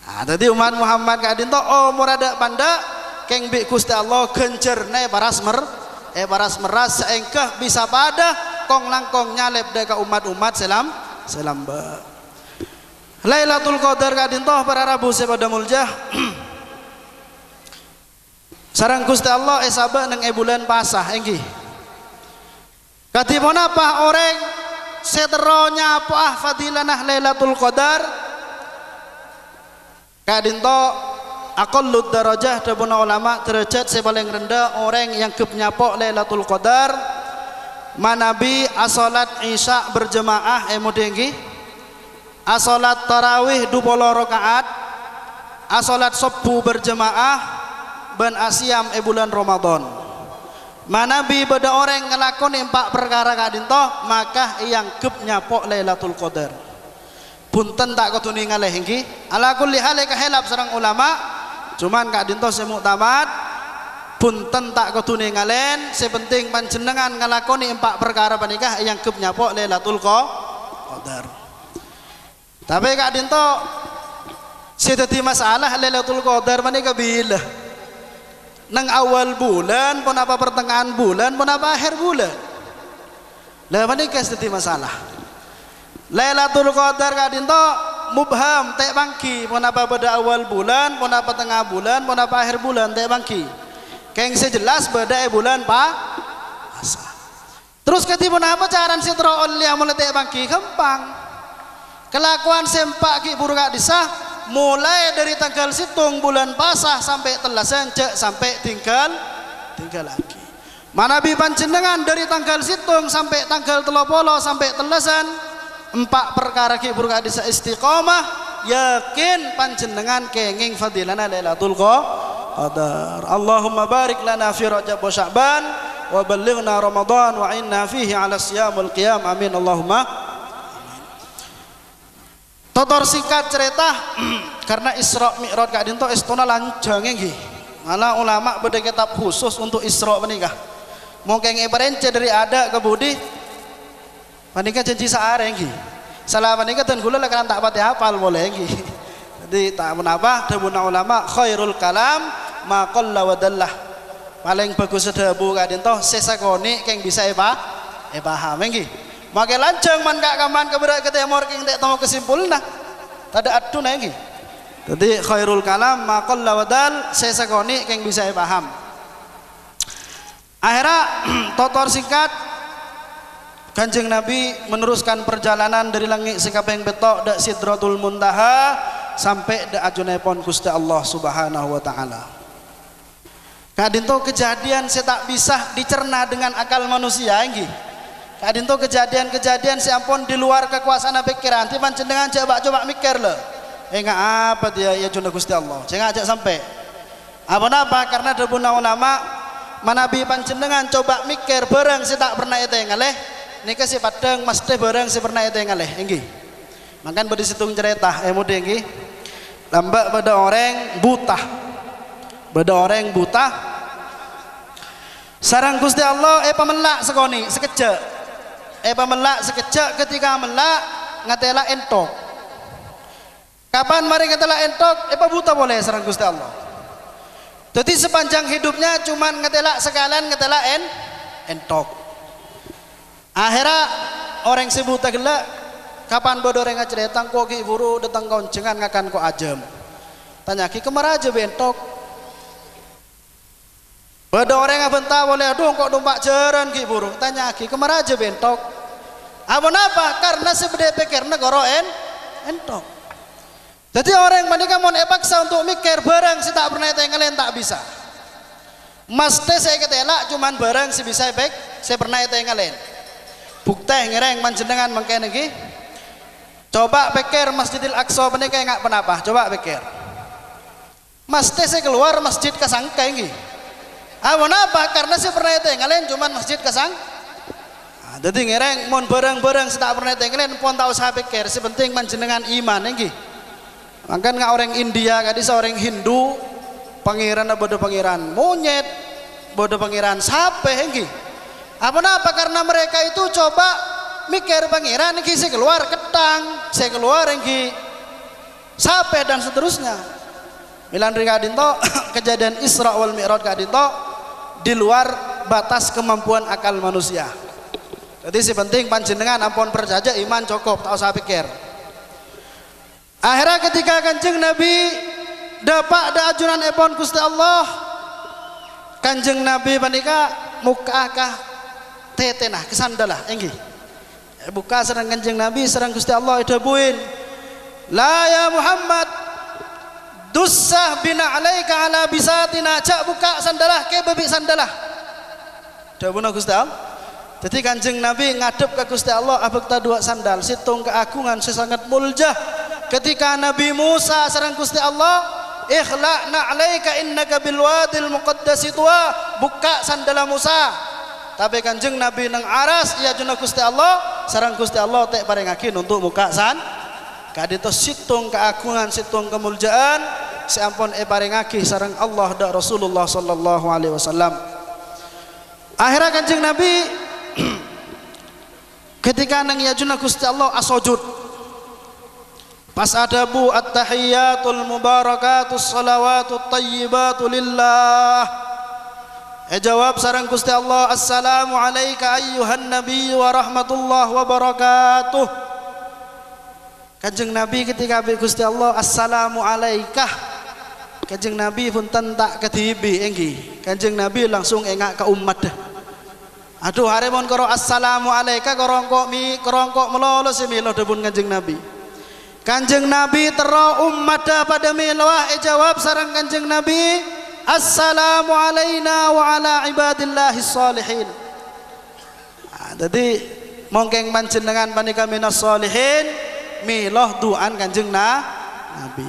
Nah, tadi umat Muhammad kadin to umur ada panda keng bi Gusti Allah gencerne paras meras seengkeh bisa pada kong langkong nyalep deka umat-umat selam ba. Lailatul Qadar kadin toh para rabu sepada muljah. Sareng Gusti Allah esaba nang bulan pasah engki. Katipun apa orang seteronya apa fadilanah Lailatul Qadar kadin toh aqallud darajah dabuna ulama derajat paling rendah orang yang nyapok Lailatul Qadar manabi asolat isya berjemaah mudengki asolat tarawih 20 rakaat asolat subuh berjemaah ben asyam bulan Ramadan manabi beda orang ngelakoni 4 perkara kadinto maka yang nyapok Lailatul Qadar punten tak ketuni ngalih engki ala kulli hal kahelap sareng ulama cuman kadinto semuktamad punten tak ketune ngalen sepenting panjenengan ngalakoni 4 perkara panikah yang nyapok Lailatul Qadar. Tapi kak dinto sedeti masalah Lailatul Qadar panikah bila nang awal bulan pun apa pertengahan bulan pun apa akhir bulan lah panikah sedeti masalah Lailatul Qadar kak dinto mubham tek bangki pun apa pada awal bulan pun apa tengah bulan pun apa akhir bulan tek bangki keng sejelas beda bulan puasa. Terus ketipun apa caran sitro olia mulai tek bangki gampang. Kelakuan sempak ki buruk disah mulai dari tanggal situng bulan puasa sampai telasan cek sampai tinggal lagi. Manabi panjenengan dari tanggal situng sampai tanggal 30 sampai telasan 4 perkara ki buruk disah istiqomah yakin panjenengan kenging fadilana Lailatul Qadar. Allahumma barik lana fi Rajab wa Sya'ban wa ballighna Ramadan wa inna fihi ala siyamul qiyam amin Allahumma amin. Totor singkat cerita karena Isra Mi'raj kak dinto istona lanjang nggih. Malah ulama beda kitab khusus untuk Isra menikah. Mungkin ngebarence dari ada ke budi panika janji saare nggih. Salah panika ten kula lek tak pati hafal boleh nggih. Jadi tak menapa dawuh ulama khairul kalam ma qalla wa dallah paling bagus sedabu kadin toh sesakoni keng bisa paham nggih make lanceng man kak kaman keberak ketemor keng tek temu kesimpulna tada aduna iki. Jadi khairul kalam ma qalla wa dal sesakoni keng bisa paham. Akhirnya totor singkat Kanjeng Nabi meneruskan perjalanan dari langit sekapeng betok dak Sidratul Muntaha sampai dak ajunepon Gusti Allah Subhanahu wa taala. Kadinto kejadian saya tak bisa dicerna dengan akal manusia nggih. Kadinto kejadian-kejadian saya ampun di luar kekuasaan pikiran. Ti panjenengan coba mikir lho. Enggak apa dia ya junna Gusti Allah. Jangan ajak sampai. Apa karena debuna ulama manabi panjenengan coba mikir bareng saya tak pernah itu ngaleh. Nika si padang mesti bareng si pernah itu ngaleh nggih. Makan beri situng cerita mudi nggih. Lambak pada orang buta. Pada orang buta sarang Gusti Allah pamelak sekoni sekejap pamelak sekejap ketika melak ngatela entok kapan mari ngatela entok buta boleh sarang Gusti Allah. Jadi sepanjang hidupnya cuman ngatela sekalian ngatela entok. Akhirnya orang si buta gelak kapan bodoh orang ngacerita kok ki buru datang koncengan ngakan kok ajem tanya ki kemana aja bentok. Pada orang yang bentar boleh aduh kok numpak jaran ki burung tanya ki kemana aja bentok. Apa? Karena sebeda pikir negara entok. Jadi orang yang menikah mau paksa untuk mikir barang si tak pernah tinggalin tak bisa. Mesti saya ketelak cuman barang si bisa saya pernah tinggalin. Bukti ngereng panjenengan mangkene iki. Coba pikir Masjidil Aqsa menikah enggak penapa? Coba pikir. Mesti saya keluar masjid kasangka iki. Apa? Karena saya pernah tinggalin cuman masjid kasang. Jadi ngereng mon barang-barang saya tak pernah tinggalin pun tahu saya pikir sepenting panjenengan iman nggih. Mangkan nggak orang India kadis orang Hindu pangeran bodoh pangeran monyet bodoh pangeran sape nggih. Apa? Karena mereka itu coba mikir pangeran nggih saya keluar ketang, saya keluar nggih sape dan seterusnya. Milan Rikadinto kejadian Isra wal Mi'raj kadinto di luar batas kemampuan akal manusia. Jadi si penting panjenengan ampun percaya iman cukup tak usah pikir. Akhirnya ketika Kanjeng Nabi dapat da ajunan epon Gusti Allah Kanjeng Nabi panika mukakah tetenah kesandalah enggih. Buka serang Kanjeng Nabi serang Gusti Allah idabuin la ya Muhammad dussah bina alaika ala bisatina cak buka sandalah ke babi sandalah dawuh Gusti Allah. Jadi Kanjeng Nabi ngadep ke Gusti Allah abekta dua sandal situng keagungan sesangat muljah ketika Nabi Musa sareng Gusti Allah ikhla'na alaika innaka bil wadil muqaddasi tuwa buka sandala Musa tapi Kanjeng Nabi nang aras iya junna Gusti Allah sareng Gusti Allah tek paringakin untuk muka kadito situng keagungan situng kemuljaan seampun paringaki sareng Allah dan Rasulullah sallallahu alaihi wasallam. Akhirnya Kanjeng Nabi ketika nang yajuna Gusti Allah asujud pas adabu at-tahiyyatul mubarakatus salawatut tayyibatu lillah jawab sareng Gusti Allah assalamu alayka ayyuhan nabiy wa rahmatullah wa barakatuh. Kanjeng Nabi ketika Gusti Allah assalamu alaikah Kanjeng Nabi pun tak ketibi enggi Kanjeng Nabi langsung engak ke umat dah. Aduh haremon karo assalamu alaika korongkok melolo si milo debun Kanjeng Nabi. Kanjeng Nabi tero umat dah pada miloah jawab sareng Kanjeng Nabi assalamu alaina wa ala ibadillahis salihin. Jadi mongkeng panjenengan panika minas salihin miloh duaan Kanjeng Nabi.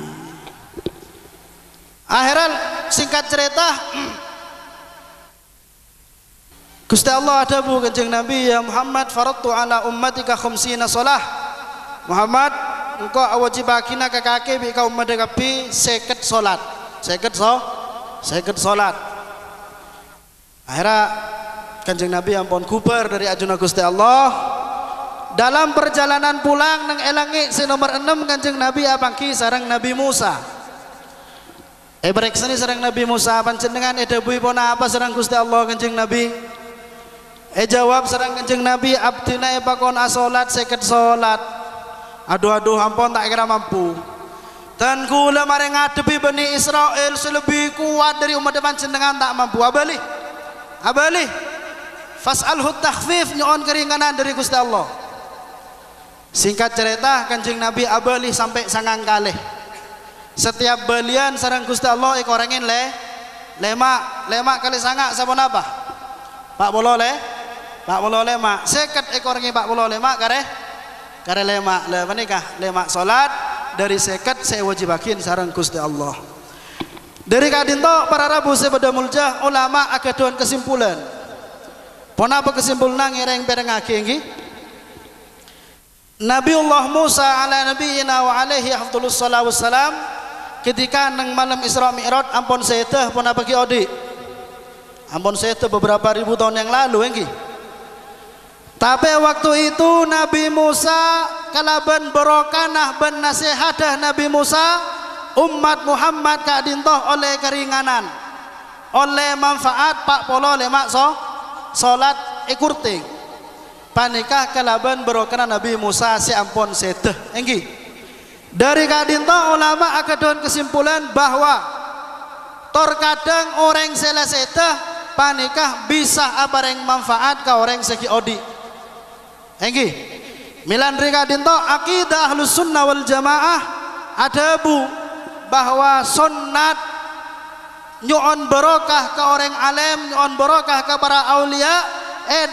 Akhiran singkat cerita Gusti Allah adabu Kanjeng Nabi ya Muhammad faradtu ala ummatika khamsina shalah Muhammad engkau awajibakina ke kaki bi kaum madakapi seket salat seket salat. Akhirnya Kanjeng Nabi ampun kubar dari ajuna Gusti Allah dalam perjalanan pulang nang elangi si nomor 6 Kanjeng Nabi abangki sareng Nabi Musa bereksani sareng Nabi Musa panjenengan edabui pona apa sareng Gusti Allah Kanjeng Nabi jawab sareng Kanjeng Nabi abdina pakon asolat seket salat Aduh ampun tak kira mampu. Dan kula mari ngadepi Bani Israel selebih kuat dari umat panjenengan tak mampu. Abali fas'alhu takhfif, nyon keringanan dari Gusti Allah. Singkat cerita Kanjeng Nabi abali sampai sangang kali. Setiap balian sareng Gusti Allah ikorengin lemak kali sangak sabon apa? Pak Bolo lemak. Seket ekorengin Pak Bolo lemak kare lemak. Lah menikah lemak salat dari seket saya wajibakin sareng Gusti Allah. Dari kadinto para rabu sebeda muljah ulama akaduan kesimpulan. Pon apa kesimpulan ngereng perengake nggih? Nabiullah Musa ala nabiyina wa alaihi afdhalus salatu wassalam ketika nang malam Isra Mi'raj ampun seteh pun apa ki odi. Ampun seteh beberapa ribu tahun yang lalu nggih. Tapi waktu itu Nabi Musa kalaban barokanah ben nasihadah Nabi Musa umat Muhammad kak dintoh oleh keringanan oleh manfaat pak polo lemak salat ikurting panikah kalaban barokana Nabi Musa si ampun seteh enggi dari kadinto ulama akadon kesimpulan bahwa terkadang orang sela seteh panikah bisa abareng manfaat ka orang segi odi enggi milan rikadinto akidah ahlus sunnah wal jamaah adabu bahwa sunnat nyon barokah ke orang alim, nyon barokah ke para aulia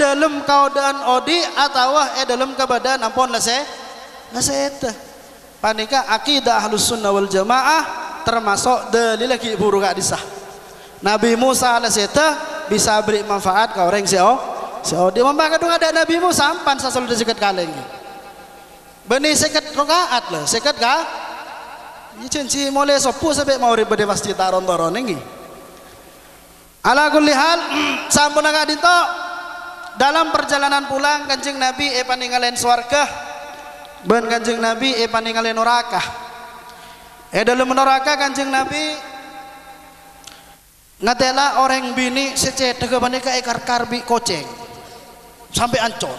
dalam keadaan odi atau dalam keadaan ampun laseta panika akidah ahlus sunnah wal jamaah termasuk dalil lagi buru gak disah Nabi Musa laseta bisa beri manfaat ke orang seodi membakadung ada Nabi Musa ampan sasol desikat kaleng benih seket rokaat lah seket kah Icenci mulai sopu sampai mau ribet pasti taron-taron ini. Ala kulli hal sampun dinto dalam perjalanan pulang Kanjeng Nabi paningalen swarga ben Kanjeng Nabi paningalen neraka. Dalam neraka Kanjeng Nabi ngatela orang bini secet ke panika ekar karbi koceng sampai ancor.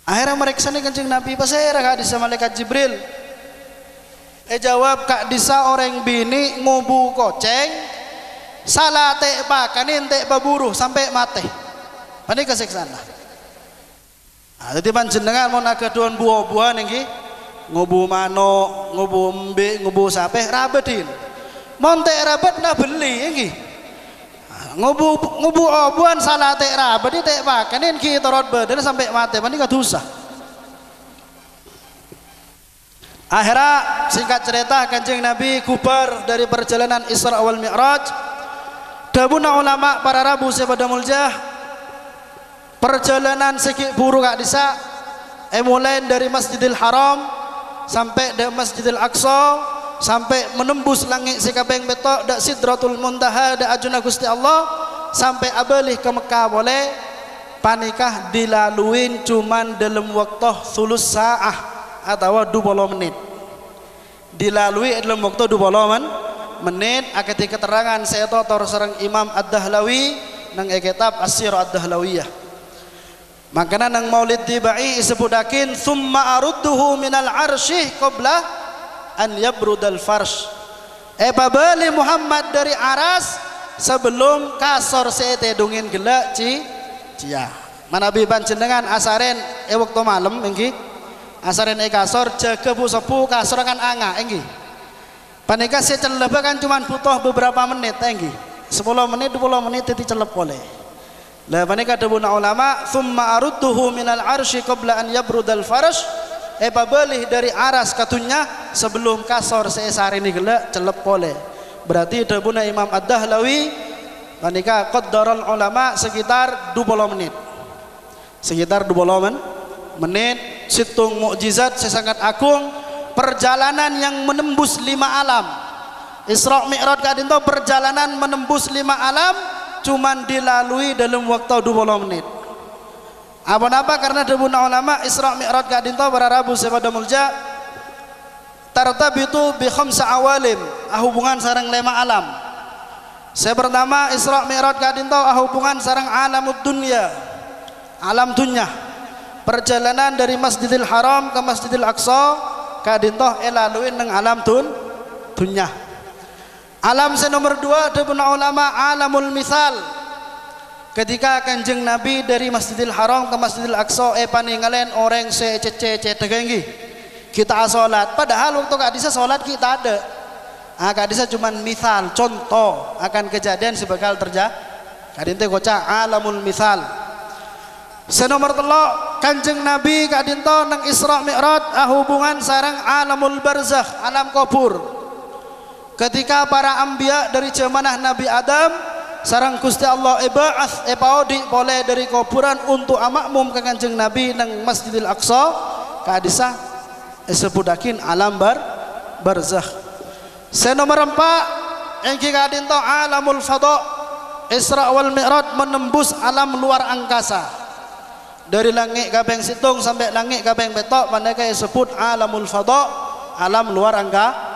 Akhirnya mereka nih Kanjeng Nabi pasera hadis malaikat Jibril. Jawab kak disa orang bini ngubu koceng salah tek pakanin tek baburu sampai mati panik keseksana jadi panjenengan mau nagaduan buah-buahan ini ngubu mano ngubu mbe ngubu sape rabedin montek rabed na beli ini ngubu obuan salah tek rabed tek pakanin kita rot badan sampai mati panik kedusa. Akhirnya singkat cerita Kanjeng Nabi kubar dari perjalanan Isra wal Mi'raj. Dabuna ulama para rabu sepada muljah perjalanan segi buru kak disa mulai dari Masjidil Haram sampai ke Masjidil Aqsa sampai menembus langit sikapeng betok dak Sidratul Muntaha dak ajuna Gusti Allah sampai abalih ke Mekah boleh panikah dilaluin cuman dalam waktu sulus sa'ah atau 20 menit dilalui dalam waktu 20 menit akati keterangan saya totor sareng Imam Ad-Dahlawi nang kitab As-Sirah Ad-Dahlawiyah makanya nang maulid tibai sebudakin thumma arudduhu minal arsyih qabla an yabrudal farsh pabali Muhammad dari aras sebelum kasor sete dungin gelak cia manabi panjenengan asaren waktu malam engki asaren kasor jaga bu sepu kasor kan anga enggi panika saya celep kan cuma butuh beberapa menit enggi 10 menit 20 menit itu celep boleh lah panika debuna ulama thumma arudduhu minal arsy qabla an yabrudal farsh pabalih dari aras katunya sebelum kasor saya sare ini gelak celep boleh berarti debuna Imam Ad-Dahlawi panika qaddaral ulama sekitar 20 menit sekitar 20 menit situng mukjizat sesangat agung perjalanan yang menembus 5 alam Isra Mi'raj kadinto perjalanan menembus 5 alam cuman dilalui dalam waktu 20 menit apa-apa karena debuna ulama Isra Mi'raj kadinto para rabu sepada mulja tartabitu bi khamsa awalim hubungan sareng 5 alam saya pertama Isra Mi'raj kadinto hubungan sareng alamud dunya alam dunya perjalanan dari Masjidil Haram ke Masjidil Aqsa kadintoh elaluin nang alam dunya. Alam nomor 2 ada pun ulama alamul misal. Ketika Kanjeng Nabi dari Masjidil Haram ke Masjidil Aqsa paningalen orang secece tegenggi kita salat, padahal waktu kadisa salat kita ada. Kadisa cuman misal contoh akan kejadian sebakal terjadi. Kadinte goca alamul misal. Senomor telok Kanjeng Nabi kadinto nang Isra Mi'raj hubungan sareng alamul barzakh, alam kubur. Ketika para anbiya dari zamanah Nabi Adam sareng Gusti Allah iba'ats paudi boleh dari kuburan untuk makmum ke Kanjeng Nabi nang Masjidil Aqsa kadisa sebudakin alam barzakh. Senomor 4 yang kadinto alamul fadha. Isra wal Mi'raj menembus alam luar angkasa. Dari langit kaping situng sampai langit kaping petok mereka disebut alamul fadha, alam luar angkasa.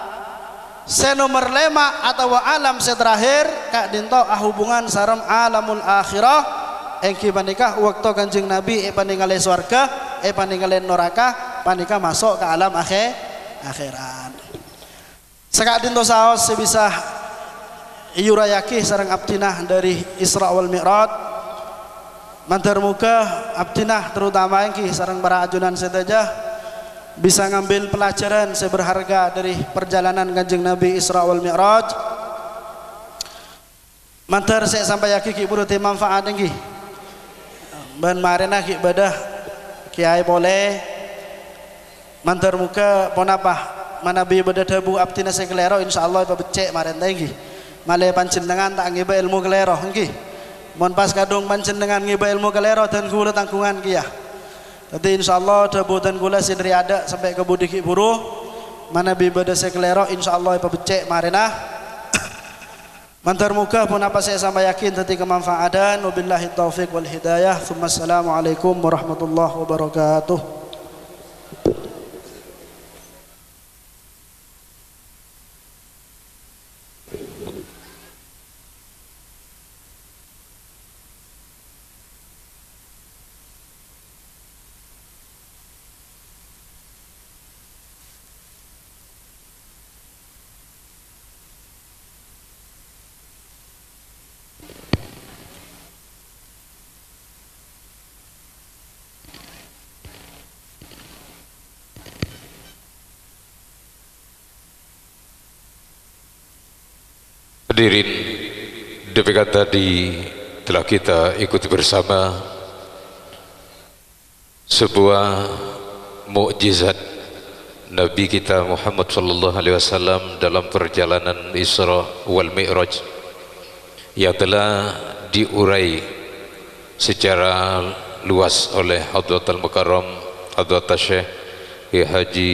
Senomor 5 atau alam terakhir kak dinto hubungan sarem alamul akhirah engki panikah waktu Kanjeng Nabi paningale swarga paningale neraka panikah masuk ke alam akhirat. Sekak dinto saos sebisa iurayaki sareng abdinah dari Isra wal Mi'raj. Mantar muka abdinah terutama engki sareng para ajunan sedajah bisa ngambil pelajaran seberharga dari perjalanan Kanjeng Nabi Isra wal Mi'raj. Mantar saya sampai yaki ki buruti manfaat engki. Ban marena ki badah kiai boleh mantar muka ponapa manabi badah debu abdinah sekelero insyaallah becek maren engki. Male panjenengan tak ngiba ilmu kelero nggih. Mun pas kadung panjenengan ngiba ilmu kelero dan kula tanggungan ki ya. Dadi insyaallah debu dan kula sindri ada sampai ke budi ki buruh mana bi bada sekelero insyaallah pabecek marena. Mantar muka pun apa saya sampai yakin tadi kemanfaatan. Wabillahi taufik wal hidayah. Assalamualaikum warahmatullahi wabarakatuh. Hadirin, demikian tadi telah kita ikuti bersama sebuah mukjizat Nabi kita Muhammad sallallahu alaihi wasallam dalam perjalanan Isra wal Mi'raj yang telah diurai secara luas oleh Hadratul Mukarram Hadrat Syekh Ki Haji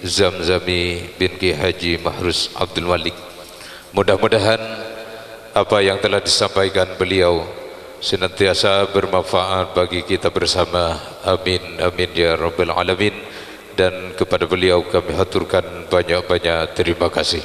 Zamzami bin Ki Haji Mahrus Abdul Malik. Mudah-mudahan apa yang telah disampaikan beliau senantiasa bermanfaat bagi kita bersama. Amin amin ya rabbal alamin. Dan kepada beliau kami haturkan banyak-banyak terima kasih.